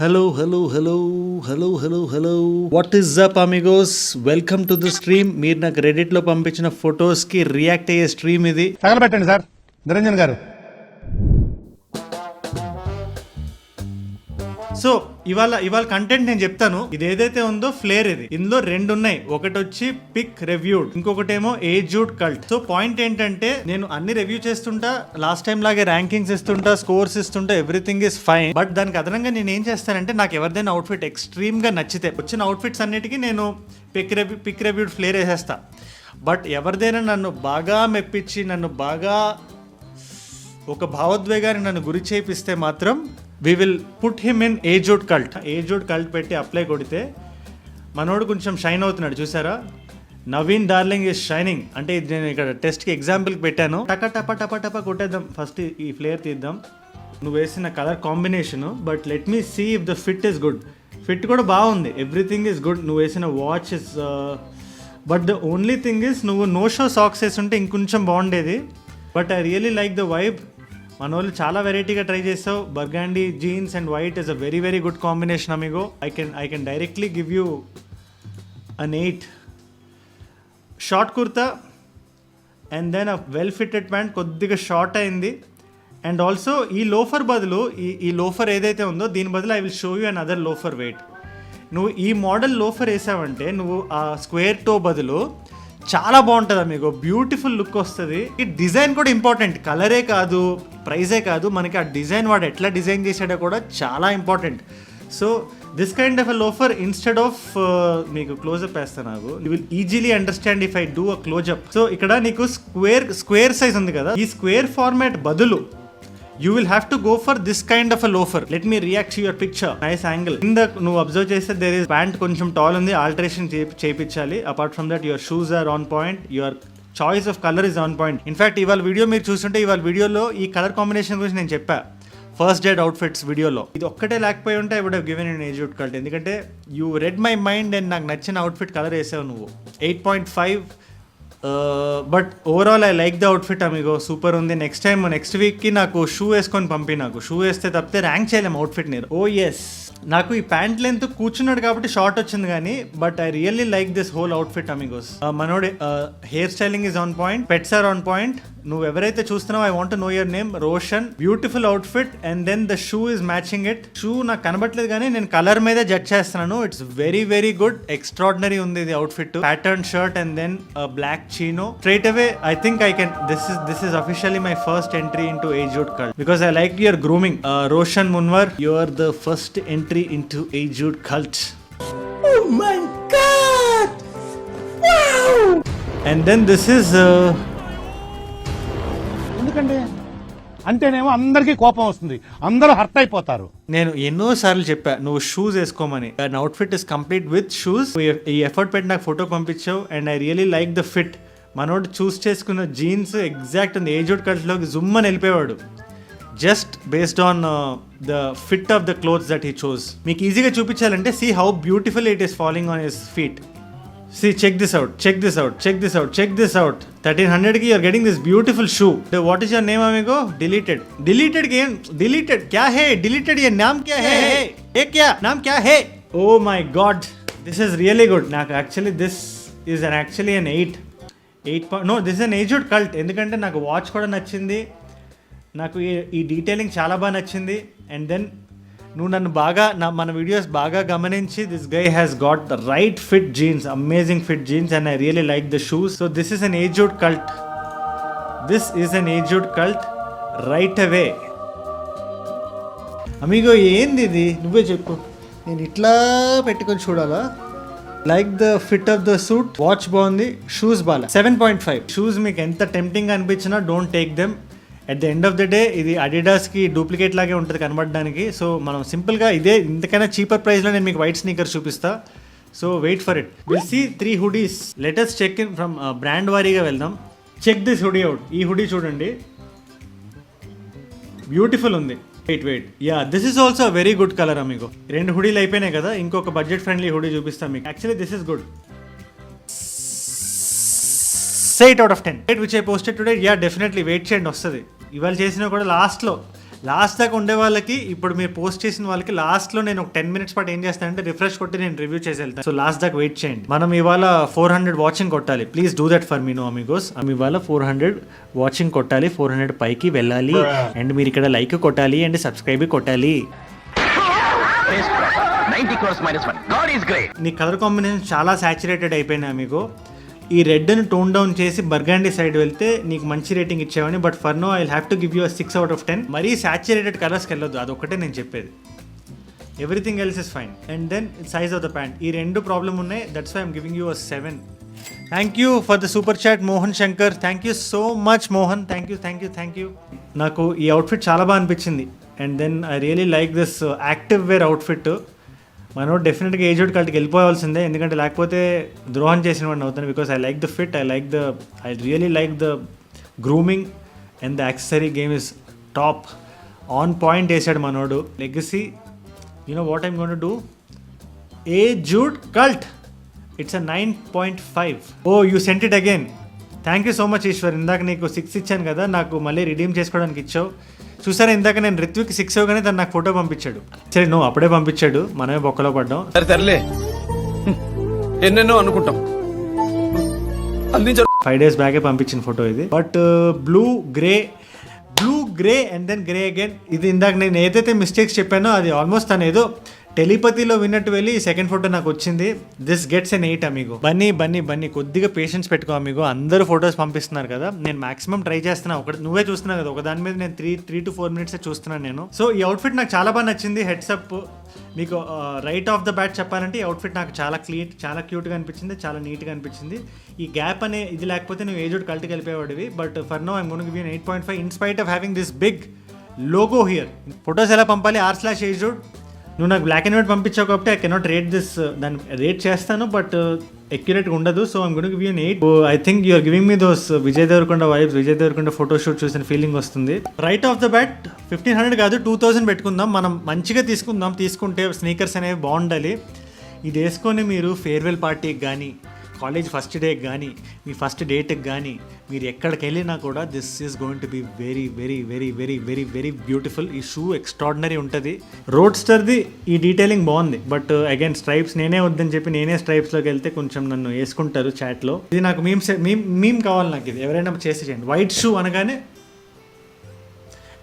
Hello. What is up Amigos, welcome to the stream. మీరు నాకు Reddit లో పంపించిన ఫొటోస్ కి రియాక్ట్ అయ్యే స్ట్రీమ్ ఇది. తగలబెట్టండి సార్ నిరంజన్ గారు. సో ఇవాళ కంటెంట్ నేను చెప్తాను. ఇది ఏదైతే ఉందో ఫ్లేర్, ఇది ఇందులో రెండు ఉన్నాయి. ఒకటి వచ్చి పిక్ రివ్యూడ్, ఇంకొకటేమో ఏజ్డ్ కల్ట్. సో పాయింట్ ఏంటంటే, నేను అన్ని రివ్యూ చేస్తుంటా, లాస్ట్ టైం లాగే ర్యాంకింగ్స్ ఇస్తుంటా, స్కోర్స్ ఇస్తుంటా, ఎవ్రీథింగ్ ఇస్ ఫైన్. బట్ దానికి అదనంగా నేను ఏం చేస్తానంటే, నాకు ఎవరిదైనా అవుట్ఫిట్ ఎక్స్ట్రీమ్ గా నచ్చితే, వచ్చిన అవుట్ఫిట్స్ అన్నిటికీ నేను పిక్ రివ్యూడ్ ఫ్లేర్ వేసేస్తా. బట్ ఎవరిదైనా నన్ను బాగా మెప్పించి, నన్ను బాగా ఒక భావోద్వేగాన్ని నన్ను గురి చేపిస్తే మాత్రం we will put him in aged cult పెట్టి అప్లై కొడితే మనోడు కొంచెం షైన్ అవుతున్నాడు. చూసారా, నవీన్ డార్లింగ్ ఈజ్ షైనింగ్. అంటే ఇది నేను ఇక్కడ టెస్ట్కి ఎగ్జాంపుల్కి పెట్టాను. టప కొట్టేద్దాం. ఫస్ట్ ఈ ఫ్లేర్ తీద్దాం. నువ్వు వేసిన colour combination, but let me see if the fit is good. Fit కూడా బాగుంది, ఎవ్రీథింగ్ ఈజ్ గుడ్. నువ్వు వేసిన watch is but the only thing is, నువ్వు నో షో సాక్స్ వేస్తుంటే ఇంకొంచెం బాగుండేది. But I really like the vibe. మన వాళ్ళు చాలా వెరైటీగా ట్రై చేస్తావు. Burgundy jeans and white is a very very good combination amigo. I can directly give you an 8. Short kurta and then a well fitted pant, కొద్దిగా short అయింది. And also ఈ loafer బదులు, ఈ లోఫర్ ఏదైతే ఉందో దీని బదులు I will show you an other loafer wait. నువ్వు ఈ మోడల్ లోఫర్ వేసావంటే, నువ్వు ఆ స్క్వేర్ టో బదులు చాలా బాగుంటుంది మీకు, బ్యూటిఫుల్ లుక్ వస్తుంది. ఈ డిజైన్ కూడా ఇంపార్టెంట్, కలరే కాదు, ప్రైజే కాదు, మనకి ఆ డిజైన్ వాడు ఎట్లా డిజైన్ చేసాడో కూడా చాలా important. So this kind of a loafer, instead of మీకు క్లోజప్ వేస్తాను, నాకు you will easily understand if I do a closeup. సో ఇక్కడ నీకు స్క్వేర్ సైజ్ ఉంది కదా, ఈ స్క్వేర్ ఫార్మాట్ బదులు you will have to go for this kind of a loafer. Let me react to your picture. Nice angle. In the నువ్వు observe చేస్తే there is pant కొంచెం టాల్ ఉంది, ఆల్టరేషన్ చేయించాలి. Apart from that your shoes are on point, your choice of colour is on point. In fact ఇవాళ video మీరు చూస్తుంటే, ఇవాళ వీడియోలో ఈ కలర్ కాంబినేషన్ గురించి నేను చెప్పా ఫస్ట్ డేట్ అవుట్ఫిట్స్ వీడియోలో. ఇది ఒక్కటే లేకపోయి ఉంటే I would have given in aged cult. ఎందుకంటే you read my mind and నాకు నచ్చిన అవుట్ఫిట్ కలర్ వేసావు నువ్వు. 8.5. But overall I like the outfit amigo, super ఉంది. నెక్స్ట్ వీక్కి నాకు షూ వేసుకొని పంపి. నాకు షూ వేస్తే తప్పితే ర్యాంక్ చేయలేము అవుట్ఫిట్ నేను. ఓ ఎస్, నాకు ఈ ప్యాంట్ లెంత్ కూర్చున్నాడు కాబట్టి షార్ట్ వచ్చింది కానీ, but I really like this whole outfit amigos. మనోడి hair styling is on point, pets are on point. నువ్వు ఎవరైతే చూస్తున్నావు, I want to know your name, Roshan. Beautiful outfit. And then the shoe is matching it. Shoe నాకు కనబట్లేదు కానీ నేను colour మీద judge చేస్తున్నాను. It's very very good, extraordinary ఉంది ఇది outfit. Pattern shirt and then black chino. Straight away I think I can, this is officially my first entry into aged cult because I like your grooming. Roshan Munawar, you are the first entry into aged cult. Oh my God! Wow! And then this is ఎందుకంటే అంటేనేమో అందరికీ కోపం వస్తుంది, అందరూ hurt అయిపోతారు. నేను ఎన్నో సార్లు చెప్పా నువ్వు షూస్ వేసుకోమని. And outfit is complete with shoes. ఈ ఎఫర్ట్ పెట్టి నాకు ఫోటో పంపించావు and I really like the fit. మనోడు చూస్ చేసుకున్న జీన్స్ ఎగ్జాక్ట్ ఉంది. ఏజ్డ్ కల్ట్లోకి జుమ్ అని వెళ్ళిపోయాడు, just based on the fit of the clothes that he chose. మీకు ఈజీగా చూపించాలంటే, see how beautiful it is following on his feet. See, check this out. 1300 ki you are getting this beautiful shoe. What is your name amigo? Deleted game. Deleted kya hai? Deleted ye naam kya hai? Ye kya naam kya hai? Oh my God, this is really good. Actually this is actually an 8. No, this is an aged cult. ఎందుకంటే నాకు watch కూడా నచ్చింది, నాకు ఈ detailing చాలా బాగా నచ్చింది. And then నువ్వు నన్ను బాగా మన వీడియోస్ బాగా గమనించి, this guy has got the right fit jeans, amazing fit jeans, and I really like the shoes. So this is an aged cult right away. Amigo ఏంది ఇది, నువ్వే చెప్పు. నేను ఇట్లా పెట్టుకొని చూడాలా? Like the fit of the suit, watch బాగుంది, shoes బాగా. 7.5. షూస్ మీకు ఎంత టెంప్టింగ్ అనిపించినా don't take them. At the end of the day ఇది అడిడాస్కి డూప్లికేట్ లాగే ఉంటుంది కనబడడానికి. సో మనం సింపుల్గా ఇదే ఇంతకైనా చీపర్ ప్రైస్లో నేను మీకు వైట్ స్నీకర్స్ చూపిస్తా. So wait for it. Will see 3 hoodies. Latest check in from brand వారీగా వెళ్దాం. Check this hoodie out. ఈ హుడీ చూడండి, బ్యూటిఫుల్ ఉంది. Wait yeah, this is also very good colour amigo. 2 హుడీలు అయిపోయినాయి కదా, ఇంకొక బడ్జెట్ ఫ్రెండ్లీ హుడీ చూపిస్తాం మీకు. Actually this is good. 8 out of 10. Which I posted today. Yeah, definitely wait చేయండి, వస్తుంది. ఇవాళ చేసినా కూడా లాస్ట్ దాకా ఉండే వాళ్ళకి ఇప్పుడు మీరు పోస్ట్ చేసిన వాళ్ళకి లాస్ట్లో నేను ఒక 10 minutes పాటు ఏం చేస్తానంటే రిఫ్రెష్ కొట్టి నేను రివ్యూ చేసి వెళ్తాను. సో లాస్ట్ దాకా వెయిట్ చేయండి. మనం ఇవాళ 400 వాచింగ్ కొట్టాలి. Please do that for me no amigos. ఇవాళ 400 వాచింగ్ కొట్టాలి, 400 పైకి వెళ్ళాలి, అండ్ మీరు ఇక్కడ లైక్ కొట్టాలి అండ్ సబ్స్క్రైబ్ కొట్టాలి. నీ కలర్ కాంబినేషన్ చాలా సాచురేటెడ్ అయిపోయినాయి మీకు. ఈ రెడ్ని టోన్ డౌన్ చేసి బర్గండీ సైడ్ వెళ్తే నీకు మంచి రేటింగ్ ఇచ్చేవాడిని. But for now I have to give you 6 out of 10. మరీ సాచురేటెడ్ కలర్స్కి వెళ్ళొద్దు, అదొక్కటే నేను చెప్పేది. Everything else is fine. And then size of the pant, ఈ 2 ప్రాబ్లమ్ ఉన్నాయి. That's why I'm giving you 7. Thank you for the super chat Mohan Shankar. Thank you so much Mohan. Thank you. నాకు ఈ outfit చాలా బాగా అనిపించింది. And then I really like this active wear outfit. మనం డెఫినెట్గా aged కల్ట్కి వెళ్ళిపోవాల్సిందే, ఎందుకంటే లేకపోతే ద్రోహం చేసిన వాడిని అవుతాను. Because I like the fit, I really like the grooming and the accessory game is top. On point వేసాడు మనోడు. Legacy, you know what I'm gonna do? Aged cult, it's a 9.5. Oh you sent it again. Thank you so much Eshwar. ఇందాక నీకు 6 ఇచ్చాను కదా, నాకు మళ్ళీ redeem చేసుకోవడానికి ఇచ్చావు. చూసారా, ఇందాక నేను రిత్విక్ 6 ఇవ్వగానే తను నాకు ఫోటో పంపించాడు. సరే నువ్వు అప్పుడే పంపించాడు, మనమే బొక్కలో పడ్డాం. సర్లే, ఎన్నెన్నో అనుకుంటాం. 5 days బ్యాకే పంపించిన ఫోటో ఇది. But blue grey and then grey again. ఇది ఇందాక నేను ఏదైతే మిస్టేక్స్ చెప్పానో అది ఆల్మోస్ట్ తను ఏదో టెలిపతిలో విన్నట్టు వెళ్ళి సెకండ్ ఫోటో నాకు వచ్చింది. This gets an 8 amigo. Bunny కొద్దిగా పేషెన్స్ పెట్టుకో అమిగో. అందరూ ఫొటోస్ పంపిస్తున్నారు కదా, నేను మాక్సిమం ట్రై చేస్తున్నా. నువ్వే చూస్తున్నావు కదా, ఒక దాని మీద నేను 3 to 4 minutes చూస్తున్నాను నేను. సో ఈ అవుట్ఫిట్ నాకు చాలా బాగా నచ్చింది. హెడ్సప్ మీకు రైట్ ఆఫ్ ద బ్యాట్ చెప్పాలంటే ఈ అవుట్ఫిట్ నాకు చాలా క్యూట్గా అనిపించింది, చాలా నీట్గా అనిపించింది. ఈ గ్యాప్ అనే ఇది లేకపోతే నువ్వు ఏజ్డ్ కల్ట్కి వెళ్ళిపోయేవాడివి. But for now I'm going to give you 8.5 in spite of having this big logo here. Photos ఎలా పంపాలి? r/aged. నువ్వు నాకు బ్లాక్ అండ్ వైట్ పంపించావు కాబట్టి ఐ కెనాట్ రేట్ దిస్. దాన్ని రేట్ చేస్తాను బట్ ఎక్యురేట్గా ఉండదు. So I'm going to give you 8. I think you are giving me those Vijay Deverakonda vibes. Vijay Deverakonda photoshoot చూసిన ఫీలింగ్ వస్తుంది. రైట్ ఆఫ్ ద బ్యాట్ 1500 కాదు 2000 పెట్టుకుందాం. మనం మంచిగా తీసుకుంటే స్నీకర్స్ అనేవి బాగుండాలి. ఇది వేసుకొని మీరు ఫేర్వెల్ పార్టీకి కానీ, కాలేజ్ ఫస్ట్ డేకి కానీ, మీ ఫస్ట్ డేట్కి కానీ, మీరు ఎక్కడికి వెళ్ళినా కూడా this is going to be very very very very very very beautiful. ఈ షూ ఎక్స్ట్రాడినరీ ఉంటుంది. రోడ్స్టర్ది ఈ డీటెయిలింగ్ బాగుంది. బట్ అగైన్ స్ట్రైప్స్ నేనే వద్దని చెప్పి నేనే స్ట్రైప్స్లోకి వెళ్తే కొంచెం నన్ను వేసుకుంటారు చాట్లో. ఇది నాకు మీమ్ కావాలి నాకు. ఇది ఎవరైనా చేసి చేయండి. వైట్ షూ అనగానే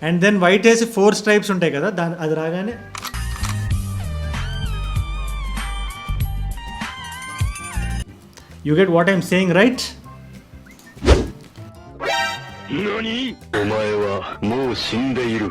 అండ్ దెన్ వైట్ వేసి 4 స్ట్రైప్స్ ఉంటాయి కదా, అది రాగానే you get what I'm saying, right? NANI? お前はもう死んでいる。